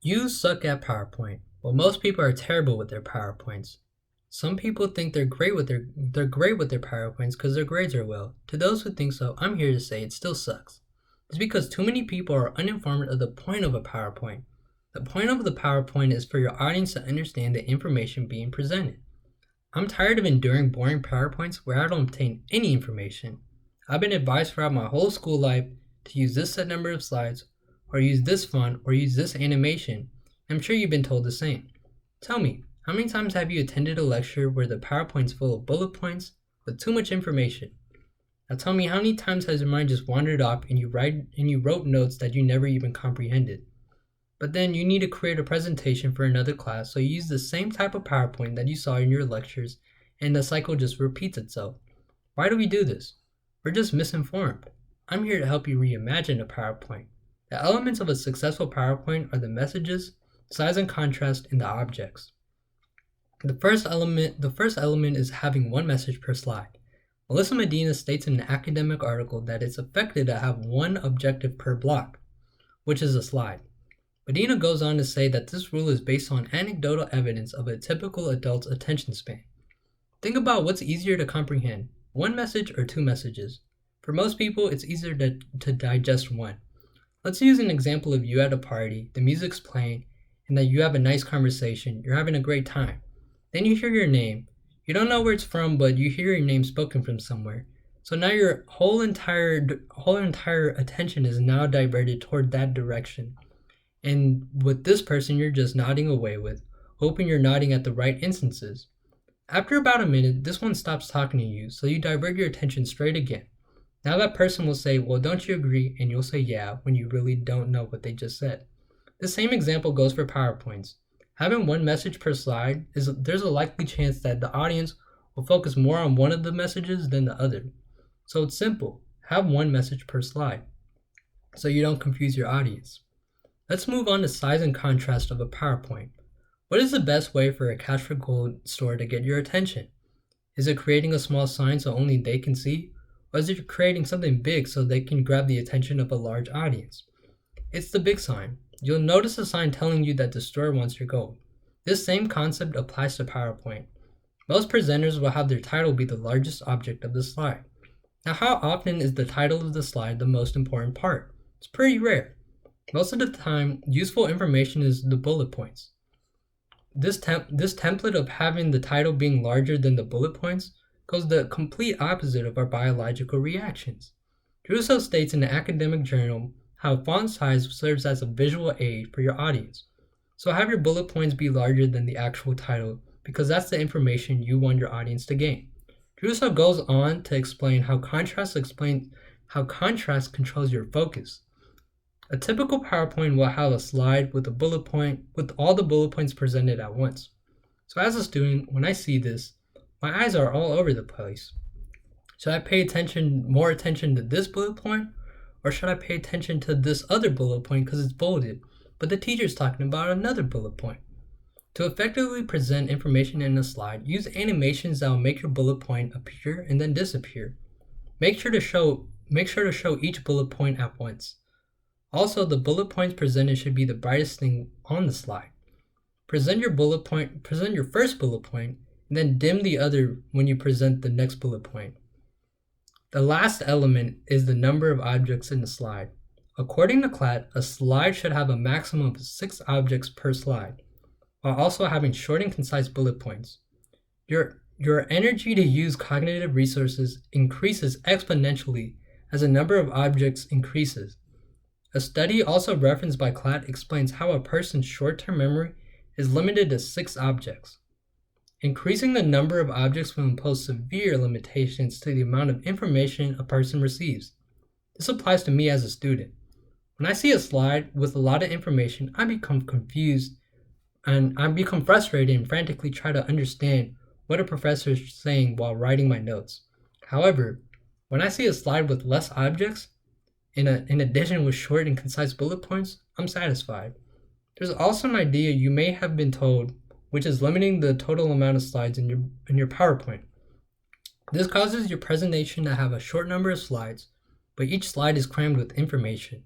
You suck at PowerPoint. Well, most people are terrible with their PowerPoints. Some people think they're great with their PowerPoints because their grades are well. To those who think so, I'm here to say it still sucks. It's because too many people are uninformed of the point of a PowerPoint. The point of the PowerPoint is for your audience to understand the information being presented. I'm tired of enduring boring PowerPoints where I don't obtain any information. I've been advised throughout my whole school life to use this set number of slides, or use this font, or use this animation. I'm sure you've been told the same. Tell me, how many times have you attended a lecture where the PowerPoint's full of bullet points with too much information? Now tell me, how many times has your mind just wandered off and you wrote notes that you never even comprehended? But then you need to create a presentation for another class, so you use the same type of PowerPoint that you saw in your lectures, and the cycle just repeats itself. Why do we do this? We're just misinformed. I'm here to help you reimagine a PowerPoint. The elements of a successful PowerPoint are the messages, size and contrast, and the objects. The first element is having one message per slide. Melissa Medina states in an academic article that it's effective to have one objective per block, which is a slide. Medina goes on to say that this rule is based on anecdotal evidence of a typical adult's attention span. Think about what's easier to comprehend, one message or two messages. For most people, it's easier to digest one. Let's use an example of you at a party, the music's playing, and that you have a nice conversation, you're having a great time. Then you hear your name. You don't know where it's from, but you hear your name spoken from somewhere. So now your whole entire attention is now diverted toward that direction. And with this person, you're just nodding away with, hoping you're nodding at the right instances. After about a minute, this one stops talking to you, so you divert your attention straight again. Now that person will say, well, don't you agree? And you'll say, yeah, when you really don't know what they just said. The same example goes for PowerPoints. Having one message per slide, there's a likely chance that the audience will focus more on one of the messages than the other. So it's simple. Have one message per slide so you don't confuse your audience. Let's move on to size and contrast of a PowerPoint. What is the best way for a cash for gold store to get your attention? Is it creating a small sign so only they can see? Or is it creating something big so they can grab the attention of a large audience? It's the big sign. You'll notice a sign telling you that the store wants your gold. This same concept applies to PowerPoint. Most presenters will have their title be the largest object of the slide. Now, how often is the title of the slide the most important part? It's pretty rare. Most of the time, useful information is the bullet points. This template of having the title being larger than the bullet points goes the complete opposite of our biological reactions. Druso states in the academic journal how font size serves as a visual aid for your audience. So have your bullet points be larger than the actual title because that's the information you want your audience to gain. Druso goes on to explain how contrast controls your focus. A typical PowerPoint will have a slide with all the bullet points presented at once. So as a student, when I see this, my eyes are all over the place. Should I pay more attention to this bullet point? Or should I pay attention to this other bullet point because it's bolded, but the teacher's talking about another bullet point? To effectively present information in a slide, use animations that will make your bullet point appear and then disappear. Make sure to show each bullet point at once. Also, the bullet points presented should be the brightest thing on the slide. Present your first bullet point, and then dim the other when you present the next bullet point. The last element is the number of objects in the slide. According to CLAT, a slide should have a maximum of 6 objects per slide, while also having short and concise bullet points. Your energy to use cognitive resources increases exponentially as the number of objects increases. A study also referenced by CLAT explains how a person's short-term memory is limited to 6 objects. Increasing the number of objects will impose severe limitations to the amount of information a person receives. This applies to me as a student. When I see a slide with a lot of information, I become confused and I become frustrated and frantically try to understand what a professor is saying while writing my notes. However, when I see a slide with less objects, in addition with short and concise bullet points, I'm satisfied. There's also an idea you may have been told, which is limiting the total amount of slides in your PowerPoint. This causes your presentation to have a short number of slides, but each slide is crammed with information.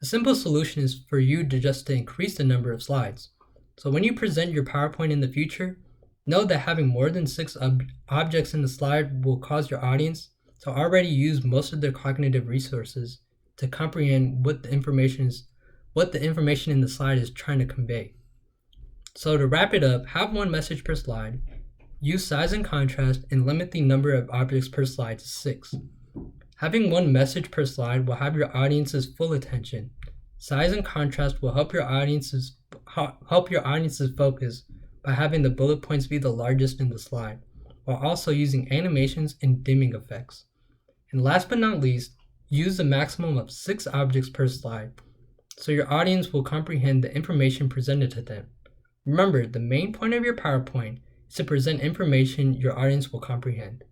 The simple solution is for you to increase the number of slides. So when you present your PowerPoint in the future, know that having more than 6 objects in the slide will cause your audience to already use most of their cognitive resources to comprehend what the information in the slide is trying to convey. So to wrap it up, have one message per slide, use size and contrast, and limit the number of objects per slide to 6. Having one message per slide will have your audience's full attention. Size and contrast will help your audience's focus by having the bullet points be the largest in the slide, while also using animations and dimming effects. And last but not least, use the maximum of 6 objects per slide, so your audience will comprehend the information presented to them. Remember, the main point of your PowerPoint is to present information your audience will comprehend.